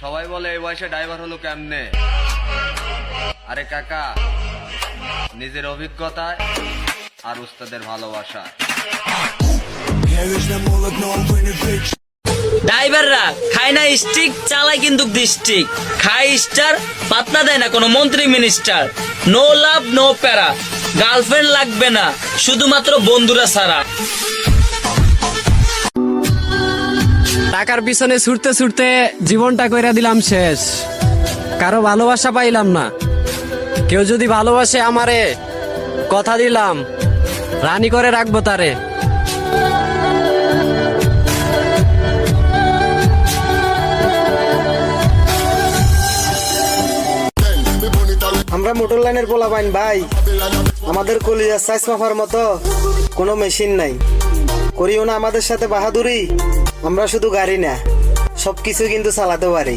সবাই বলে এই বয়সে ড্রাইভার হলো কেমনে? আরে কাকা, নিজের অভিজ্ঞতায় আর উস্তাদের ভালোবাসায়। ড্রাইভাররা খায় না স্টিক, চালায় কিন্তু ডিস্ট্রিক্ট। খায় স্টার, পাত্তা দেয় না কোনো মন্ত্রী মিনিস্টার। নো লাভ নো প্যারা, গার্লফ্রেন্ড লাগবে না, শুধুমাত্র বন্ধুরা ছাড়া। টাকার পিছনে ছুটতে ছুটতে জীবনটা কইরা দিলাম শেষ। কারো ভালোবাসা পাইলাম না। কেউ যদি ভালোবাসে আমারে, কথা দিলাম রানী করে রাখবো তারে। আমরা মোটর লাইনের পোলা পাইন ভাই, আমাদের কলিজার সাইজ মাপার মতো কোনো মেশিন নাই। করিও না আমাদের সাথে বাহাদুরি, আমরা শুধু গাড়ি না সবকিছু কিন্তু চালাতে পারি।